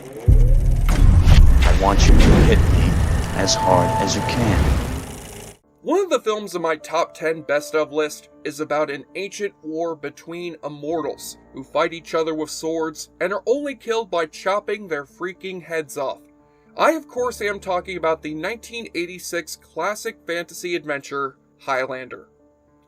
I want you to hit me as hard as you can. One of the films in my top 10 best of list is about an ancient war between immortals who fight each other with swords and are only killed by chopping their freaking heads off. I of course am talking about the 1986 classic fantasy adventure, Highlander.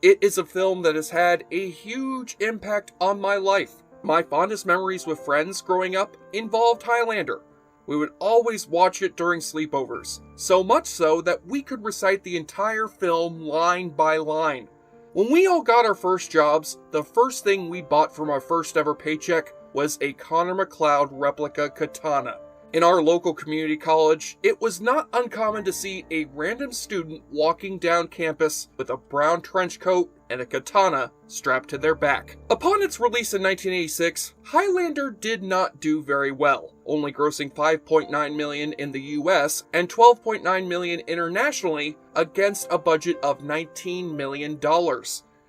It is a film that has had a huge impact on my life. My fondest memories with friends growing up involved Highlander. We would always watch it during sleepovers, so much so that we could recite the entire film line by line. When we all got our first jobs, the first thing we bought from our first ever paycheck was a Connor MacLeod replica katana. In our local community college, it was not uncommon to see a random student walking down campus with a brown trench coat and a katana strapped to their back. Upon its release in 1986, Highlander did not do very well, only grossing $5.9 million in the US and $12.9 million internationally against a budget of $19 million.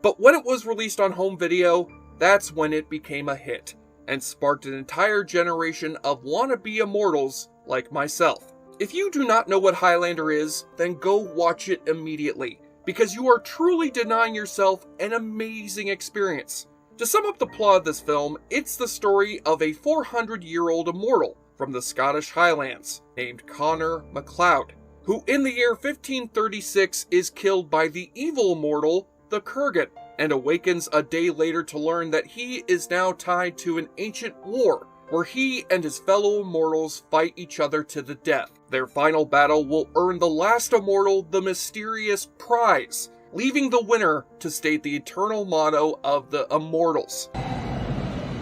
But when it was released on home video, that's when it became a hit, and sparked an entire generation of wannabe immortals like myself. If you do not know what Highlander is, then go watch it immediately, because you are truly denying yourself an amazing experience. To sum up the plot of this film, it's the story of a 400-year-old immortal from the Scottish Highlands named Connor MacLeod, who in the year 1536 is killed by the evil immortal, the Kurgan, and awakens a day later to learn that he is now tied to an ancient war where he and his fellow immortals fight each other to the death. Their final battle will earn the last immortal the mysterious prize, leaving the winner to state the eternal motto of the immortals.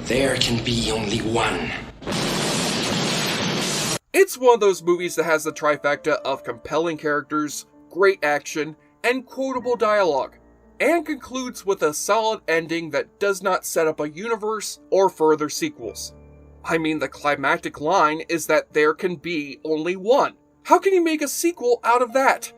There can be only one. It's one of those movies that has the trifecta of compelling characters, great action, and quotable dialogue, and concludes with a solid ending that does not set up a universe or further sequels. I mean, the climactic line is that there can be only one. How can you make a sequel out of that?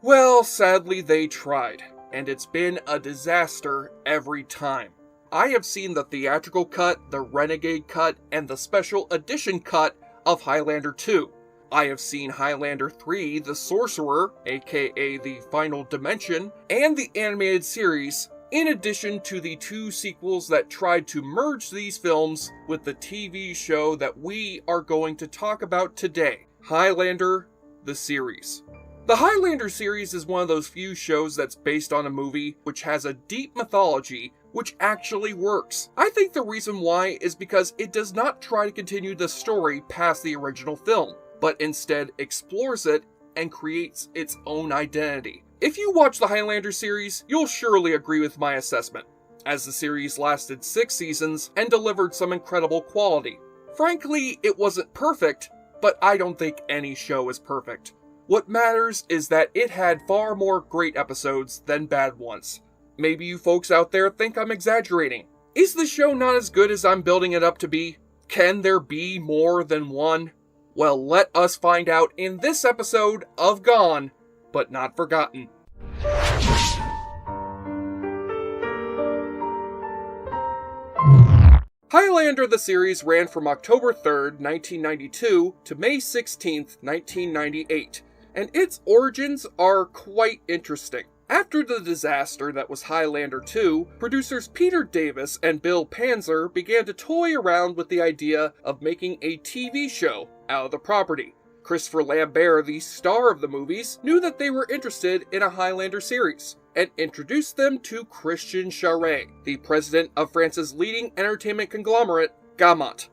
Well, sadly they tried, and it's been a disaster every time. I have seen the theatrical cut, the Renegade cut, and the special edition cut of Highlander 2. I have seen Highlander 3, The Sorcerer, aka The Final Dimension, and the animated series, in addition to the 2 sequels that tried to merge these films with the TV show that we are going to talk about today, Highlander the series. The Highlander series is one of those few shows that's based on a movie which has a deep mythology which actually works. I think the reason why is because it does not try to continue the story past the original film, but instead explores it and creates its own identity. If you watch the Highlander series, you'll surely agree with my assessment, as the series lasted 6 seasons and delivered some incredible quality. Frankly, it wasn't perfect, but I don't think any show is perfect. What matters is that it had far more great episodes than bad ones. Maybe you folks out there think I'm exaggerating. Is the show not as good as I'm building it up to be? Can there be more than one? Well, let us find out in this episode of Gone, but Not Forgotten. Highlander the series ran from October 3rd, 1992 to May 16th, 1998, and its origins are quite interesting. After the disaster that was Highlander 2, producers Peter Davis and Bill Panzer began to toy around with the idea of making a TV show out of the property. Christopher Lambert, the star of the movies, knew that they were interested in a Highlander series, and introduced them to Christian Charest, the president of France's leading entertainment conglomerate, Gaumont.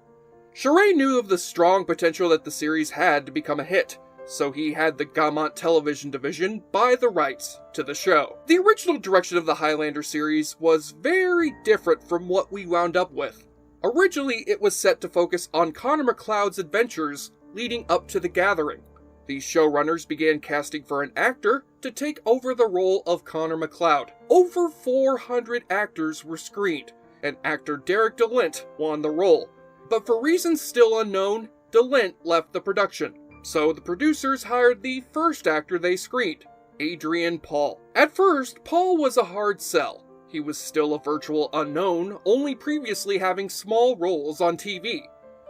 Charest knew of the strong potential that the series had to become a hit, so he had the Gaumont television division buy the rights to the show. The original direction of the Highlander series was very different from what we wound up with. Originally, it was set to focus on Connor MacLeod's adventures leading up to the Gathering. The showrunners began casting for an actor to take over the role of Connor MacLeod. Over 400 actors were screened, and actor Derek DeLint won the role. But for reasons still unknown, DeLint left the production. So the producers hired the first actor they screened, Adrian Paul. At first, Paul was a hard sell. He was still a virtual unknown, only previously having small roles on TV.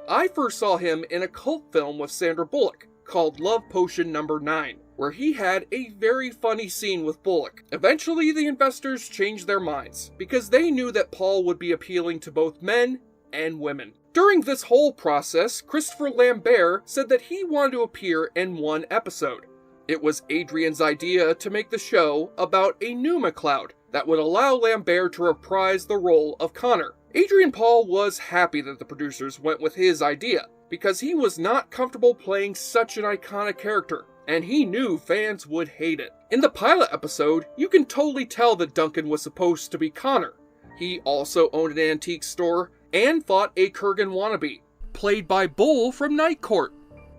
I first saw him in a cult film with Sandra Bullock called Love Potion No. 9, where he had a very funny scene with Bullock. Eventually, the investors changed their minds, because they knew that Paul would be appealing to both men and women. During this whole process, Christopher Lambert said that he wanted to appear in one episode. It was Adrian's idea to make the show about a new MacLeod that would allow Lambert to reprise the role of Connor. Adrian Paul was happy that the producers went with his idea, because he was not comfortable playing such an iconic character, and he knew fans would hate it. In the pilot episode, you can totally tell that Duncan was supposed to be Connor. He also owned an antique store and fought a Kurgan wannabe, played by Bull from Night Court.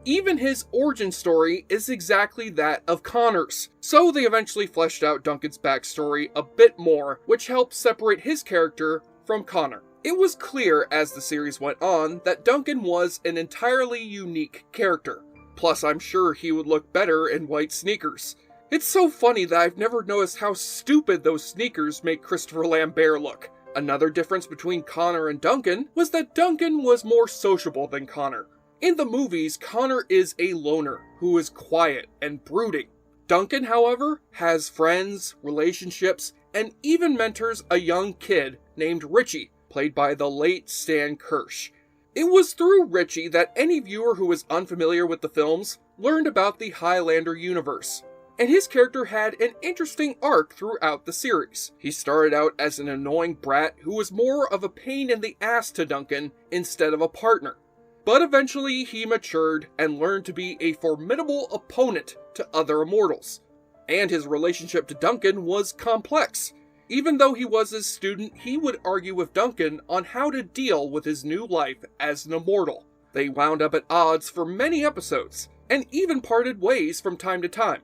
Even his origin story is exactly that of Connor's, so they eventually fleshed out Duncan's backstory a bit more, which helped separate his character from Connor. It was clear as the series went on that Duncan was an entirely unique character. Plus, I'm sure he would look better in white sneakers. It's so funny that I've never noticed how stupid those sneakers make Christopher Lambert look. Another difference between Connor and Duncan was that Duncan was more sociable than Connor. In the movies, Connor is a loner who is quiet and brooding. Duncan, however, has friends, relationships, and even mentors a young kid named Richie, played by the late Stan Kirsch. It was through Richie that any viewer who was unfamiliar with the films learned about the Highlander universe. And his character had an interesting arc throughout the series. He started out as an annoying brat who was more of a pain in the ass to Duncan instead of a partner. But eventually he matured and learned to be a formidable opponent to other immortals. And his relationship to Duncan was complex. Even though he was his student, he would argue with Duncan on how to deal with his new life as an immortal. They wound up at odds for many episodes, and even parted ways from time to time.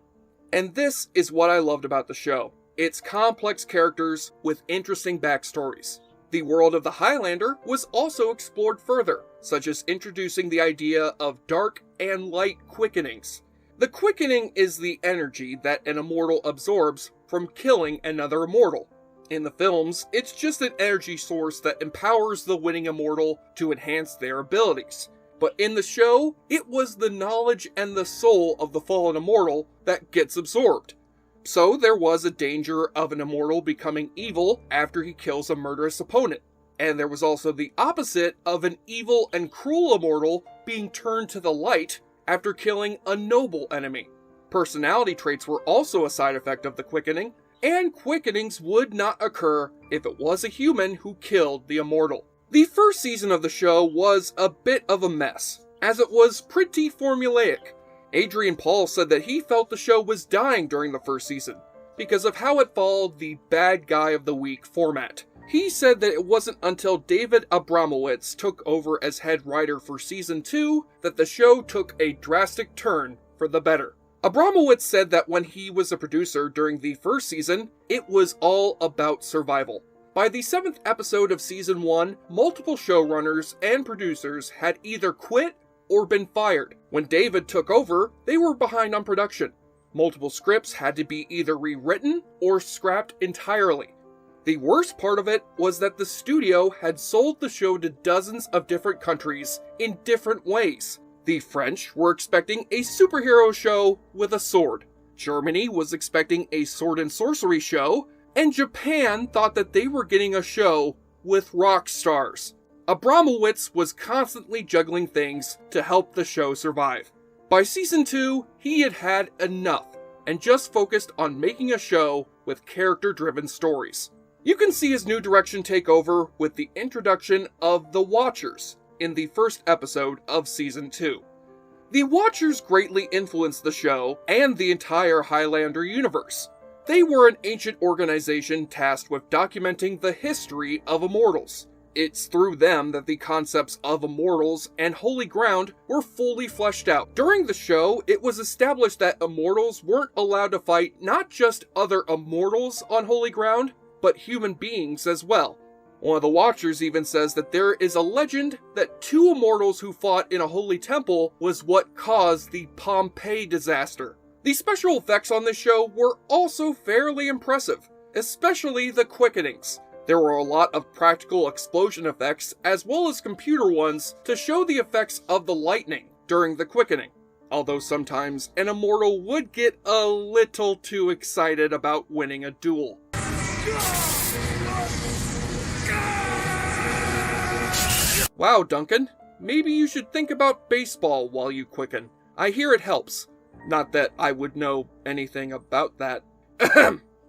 And this is what I loved about the show. Its complex characters with interesting backstories. The world of the Highlander was also explored further, such as introducing the idea of dark and light quickenings. The quickening is the energy that an immortal absorbs from killing another immortal. In the films, it's just an energy source that empowers the winning immortal to enhance their abilities. But in the show, it was the knowledge and the soul of the fallen immortal that gets absorbed. So there was a danger of an immortal becoming evil after he kills a murderous opponent. And there was also the opposite of an evil and cruel immortal being turned to the light after killing a noble enemy. Personality traits were also a side effect of the quickening, and quickenings would not occur if it was a human who killed the immortal. The first season of the show was a bit of a mess, as it was pretty formulaic. Adrian Paul said that he felt the show was dying during the first season, because of how it followed the bad guy of the week format. He said that it wasn't until David Abramowitz took over as head writer for season 2 that the show took a drastic turn for the better. Abramowitz said that when he was a producer during the first season, it was all about survival. By the 7th episode of season 1, multiple showrunners and producers had either quit or been fired. When David took over, they were behind on production. Multiple scripts had to be either rewritten or scrapped entirely. The worst part of it was that the studio had sold the show to dozens of different countries in different ways. The French were expecting a superhero show with a sword. Germany was expecting a sword and sorcery show, and Japan thought that they were getting a show with rock stars. Abramowitz was constantly juggling things to help the show survive. By season 2, he had had enough, and just focused on making a show with character-driven stories. You can see his new direction take over with the introduction of the Watchers in the first episode of season 2. The Watchers greatly influenced the show and the entire Highlander universe. They were an ancient organization tasked with documenting the history of immortals. It's through them that the concepts of immortals and holy ground were fully fleshed out. During the show, it was established that immortals weren't allowed to fight not just other immortals on holy ground, but human beings as well. One of the Watchers even says that there is a legend that 2 immortals who fought in a holy temple was what caused the Pompeii disaster. The special effects on this show were also fairly impressive, especially the quickenings. There were a lot of practical explosion effects as well as computer ones to show the effects of the lightning during the Quickening, although sometimes an immortal would get a little too excited about winning a duel. Wow, Duncan, maybe you should think about baseball while you quicken. I hear it helps. Not that I would know anything about that.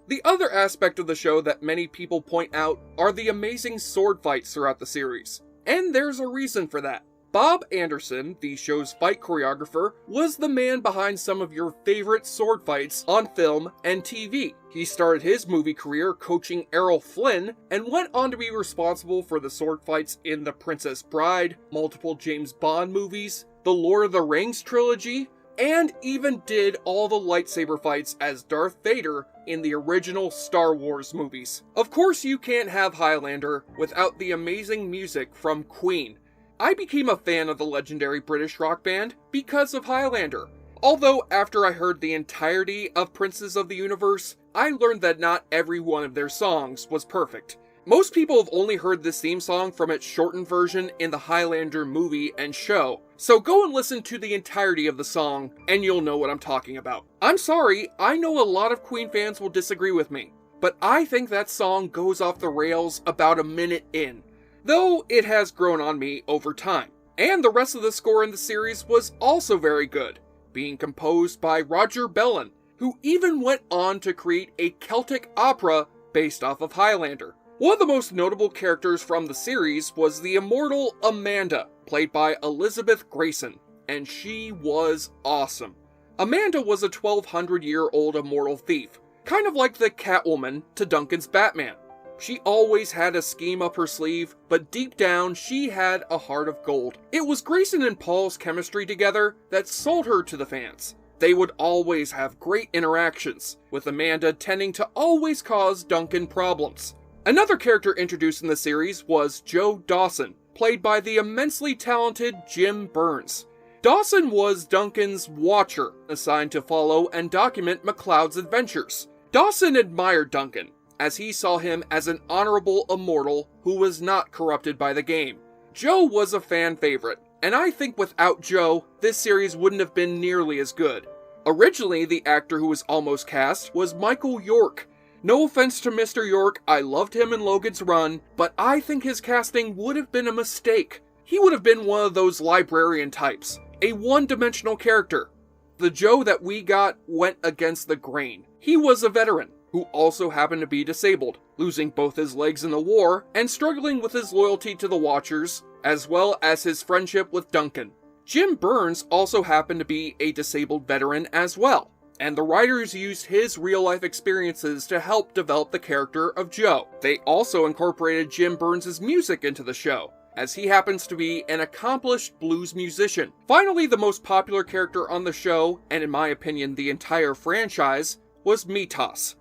The other aspect of the show that many people point out are the amazing sword fights throughout the series. And there's a reason for that. Bob Anderson, the show's fight choreographer, was the man behind some of your favorite sword fights on film and TV. He started his movie career coaching Errol Flynn, and went on to be responsible for the sword fights in The Princess Bride, multiple James Bond movies, the Lord of the Rings trilogy, and even did all the lightsaber fights as Darth Vader in the original Star Wars movies. Of course, you can't have Highlander without the amazing music from Queen. I became a fan of the legendary British rock band because of Highlander. Although after I heard the entirety of Princes of the Universe, I learned that not every one of their songs was perfect. Most people have only heard this theme song from its shortened version in the Highlander movie and show, so go and listen to the entirety of the song and you'll know what I'm talking about. I'm sorry, I know a lot of Queen fans will disagree with me, but I think that song goes off the rails about a minute in, though it has grown on me over time. And the rest of the score in the series was also very good, being composed by Roger Bellin, who even went on to create a Celtic opera based off of Highlander. One of the most notable characters from the series was the immortal Amanda, played by Elizabeth Grayson, and she was awesome. Amanda was a 1200-year-old immortal thief, kind of like the Catwoman to Duncan's Batman. She always had a scheme up her sleeve, but deep down she had a heart of gold. It was Grayson and Paul's chemistry together that sold her to the fans. They would always have great interactions, with Amanda tending to always cause Duncan problems. Another character introduced in the series was Joe Dawson, played by the immensely talented Jim Burns. Dawson was Duncan's watcher, assigned to follow and document MacLeod's adventures. Dawson admired Duncan, as he saw him as an honorable immortal who was not corrupted by the game. Joe was a fan favorite, and I think without Joe, this series wouldn't have been nearly as good. Originally, the actor who was almost cast was Michael York. No offense to Mr. York, I loved him in Logan's Run, but I think his casting would have been a mistake. He would have been one of those librarian types, a one-dimensional character. The Joe that we got went against the grain. He was a veteran, who also happened to be disabled, losing both his legs in the war and struggling with his loyalty to the Watchers, as well as his friendship with Duncan. Jim Burns also happened to be a disabled veteran as well, and the writers used his real-life experiences to help develop the character of Joe. They also incorporated Jim Burns' music into the show, as he happens to be an accomplished blues musician. Finally, the most popular character on the show, and in my opinion the entire franchise, was Mitas.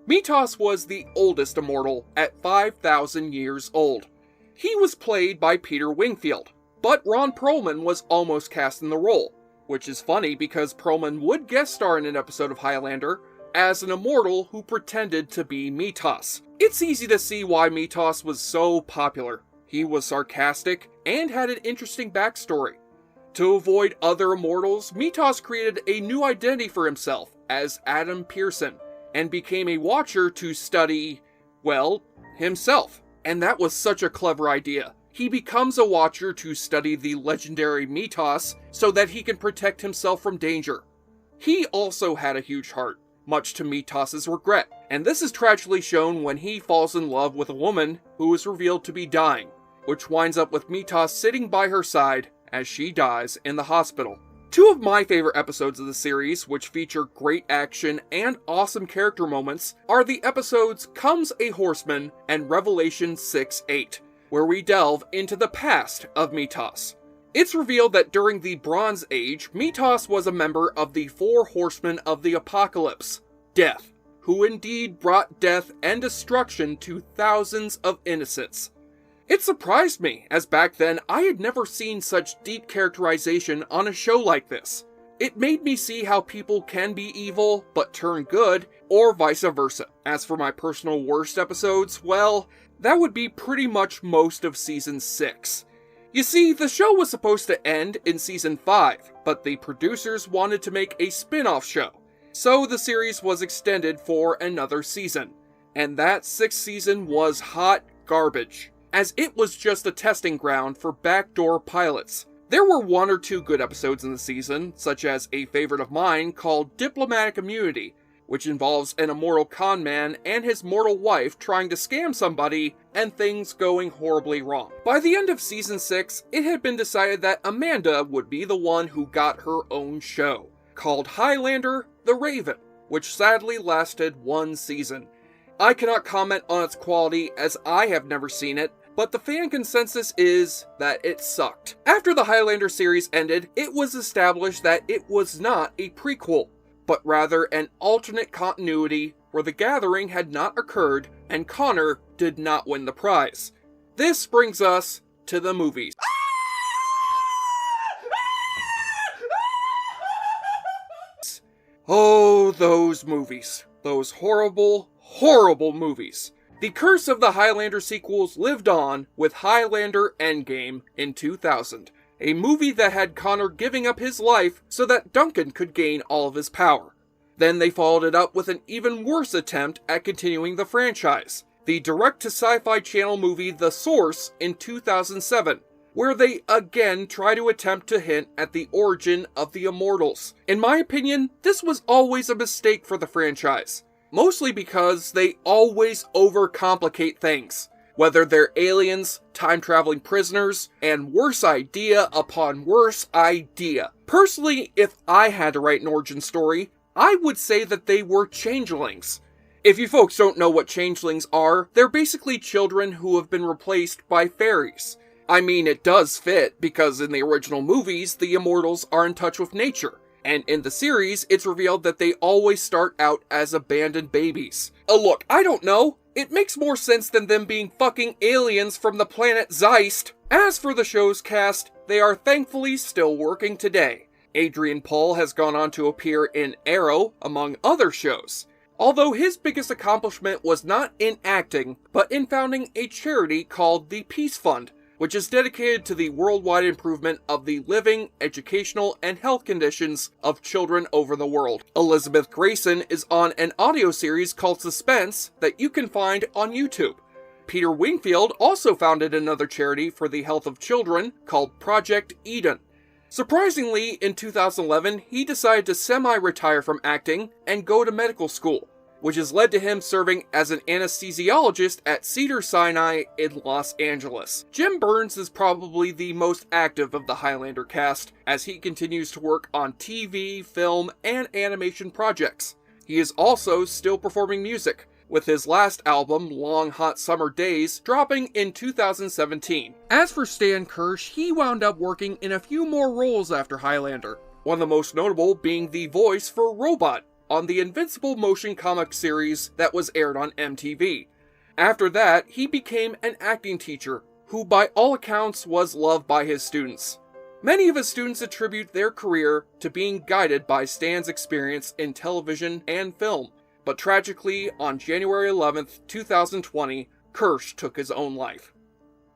Mitas was the oldest immortal at 5,000 years old. He was played by Peter Wingfield, but Ron Perlman was almost cast in the role, which is funny because Perlman would guest star in an episode of Highlander as an immortal who pretended to be Mitas. It's easy to see why Mitas was so popular. He was sarcastic and had an interesting backstory. To avoid other immortals, Mitas created a new identity for himself as Adam Pearson, and became a watcher to study, well, himself. And that was such a clever idea. He becomes a watcher to study the legendary Mitas so that he can protect himself from danger. He also had a huge heart, much to Mitas' regret, and this is tragically shown when he falls in love with a woman who is revealed to be dying, which winds up with Mitas sitting by her side as she dies in the hospital. Two of my favorite episodes of the series, which feature great action and awesome character moments, are the episodes Comes a Horseman and Revelation 6:8, where we delve into the past of Mitas. It's revealed that during the Bronze Age, Mitas was a member of the Four Horsemen of the Apocalypse, Death, who indeed brought death and destruction to thousands of innocents. It surprised me, as back then I had never seen such deep characterization on a show like this. It made me see how people can be evil, but turn good, or vice versa. As for my personal worst episodes, well, that would be pretty much most of Season 6. You see, the show was supposed to end in Season 5, but the producers wanted to make a spin-off show, so the series was extended for another season. And that 6th season was hot garbage, as it was just a testing ground for backdoor pilots. There were 1 or 2 good episodes in the season, such as a favorite of mine called Diplomatic Immunity, which involves an immortal con man and his mortal wife trying to scam somebody and things going horribly wrong. By the end of Season 6, it had been decided that Amanda would be the one who got her own show, called Highlander The Raven, which sadly lasted 1 season. I cannot comment on its quality as I have never seen it, but the fan consensus is that it sucked. After the Highlander series ended, it was established that it was not a prequel, but rather an alternate continuity where the gathering had not occurred and Connor did not win the prize. This brings us to the movies. Oh, those movies. Those horrible, horrible movies. The curse of the Highlander sequels lived on with Highlander Endgame in 2000. A movie that had Connor giving up his life so that Duncan could gain all of his power. Then they followed it up with an even worse attempt at continuing the franchise, the direct-to-Sci-Fi Channel movie The Source in 2007, where they again try to attempt to hint at the origin of the Immortals. In my opinion, this was always a mistake for the franchise, mostly because they always overcomplicate things. Whether they're aliens, time-traveling prisoners, and worse idea upon worse idea. Personally, if I had to write an origin story, I would say that they were changelings. If you folks don't know what changelings are, they're basically children who have been replaced by fairies. I mean, it does fit, because in the original movies, the Immortals are in touch with nature. And in the series, it's revealed that they always start out as abandoned babies. Look, I don't know. It makes more sense than them being fucking aliens from the planet Zeist. As for the show's cast, they are thankfully still working today. Adrian Paul has gone on to appear in Arrow, among other shows. Although his biggest accomplishment was not in acting, but in founding a charity called the Peace Fund, which is dedicated to the worldwide improvement of the living, educational, and health conditions of children over the world. Elizabeth Grayson is on an audio series called Suspense that you can find on YouTube. Peter Wingfield also founded another charity for the health of children called Project Eden. Surprisingly, in 2011, he decided to semi-retire from acting and go to medical school, which has led to him serving as an anesthesiologist at Cedars-Sinai in Los Angeles. Jim Burns is probably the most active of the Highlander cast, as he continues to work on TV, film, and animation projects. He is also still performing music, with his last album, Long Hot Summer Days, dropping in 2017. As for Stan Kirsch, he wound up working in a few more roles after Highlander, one of the most notable being the voice for Robot on the Invincible motion comic series that was aired on MTV. After that, he became an acting teacher, who by all accounts was loved by his students. Many of his students attribute their career to being guided by Stan's experience in television and film, but tragically, on January 11th, 2020, Kirsch took his own life.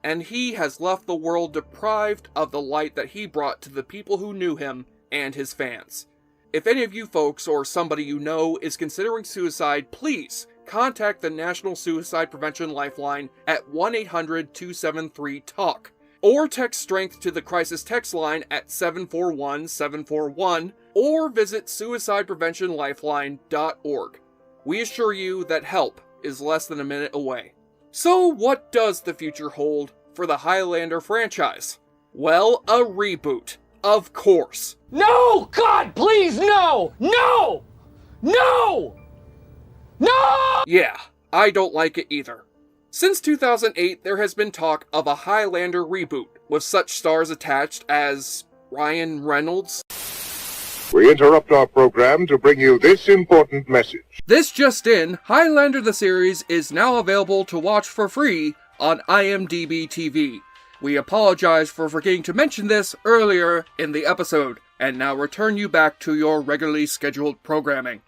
And he has left the world deprived of the light that he brought to the people who knew him and his fans. If any of you folks or somebody you know is considering suicide, please contact the National Suicide Prevention Lifeline at 1-800-273-TALK, or text Strength to the crisis text line at 741-741, or visit suicidepreventionlifeline.org. We assure you that help is less than a minute away. So what does the future hold for the Highlander franchise? Well, a reboot. Of course. No! God, please, no! No! No! No! Yeah, I don't like it either. Since 2008, there has been talk of a Highlander reboot, with such stars attached as Ryan Reynolds. We interrupt our program to bring you this important message. This just in, Highlander the series is now available to watch for free on IMDb TV. We apologize for forgetting to mention this earlier in the episode, and now return you back to your regularly scheduled programming.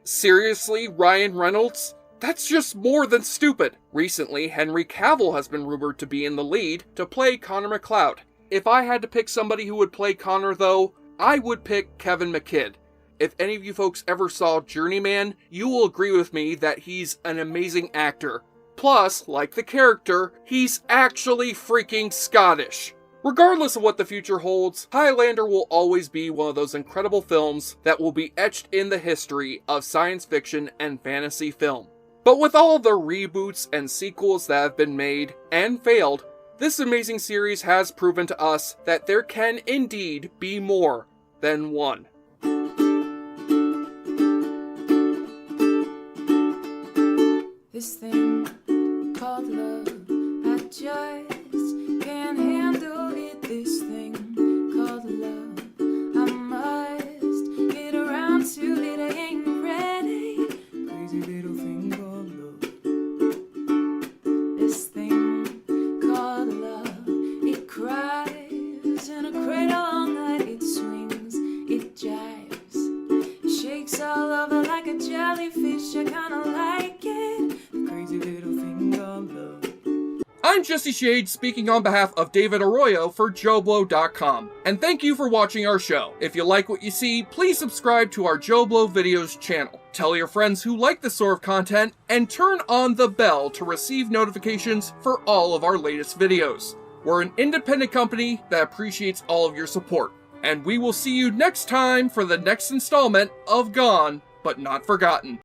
Seriously, Ryan Reynolds? That's just more than stupid. Recently, Henry Cavill has been rumored to be in the lead to play Connor MacLeod. If I had to pick somebody who would play Connor though, I would pick Kevin McKidd. If any of you folks ever saw Journeyman, you will agree with me that he's an amazing actor. Plus, like the character, he's actually freaking Scottish. Regardless of what the future holds, Highlander will always be one of those incredible films that will be etched in the history of science fiction and fantasy film. But with all the reboots and sequels that have been made and failed, this amazing series has proven to us that there can indeed be more than one. This thing called love, I just can't handle it. This thing called love, I must get around to it. I ain't ready. Crazy little thing called love. This thing called love, it cries in a cradle all night. It swings, it jives, it shakes all over like a jellyfish. I kinda like it. Crazy little thing called love. I'm Jesse Shade, speaking on behalf of David Arroyo for JoBlo.com, and thank you for watching our show. If you like what you see, please subscribe to our JoBlo Videos channel. Tell your friends who like this sort of content, and turn on the bell to receive notifications for all of our latest videos. We're an independent company that appreciates all of your support, and we will see you next time for the next installment of Gone But Not Forgotten.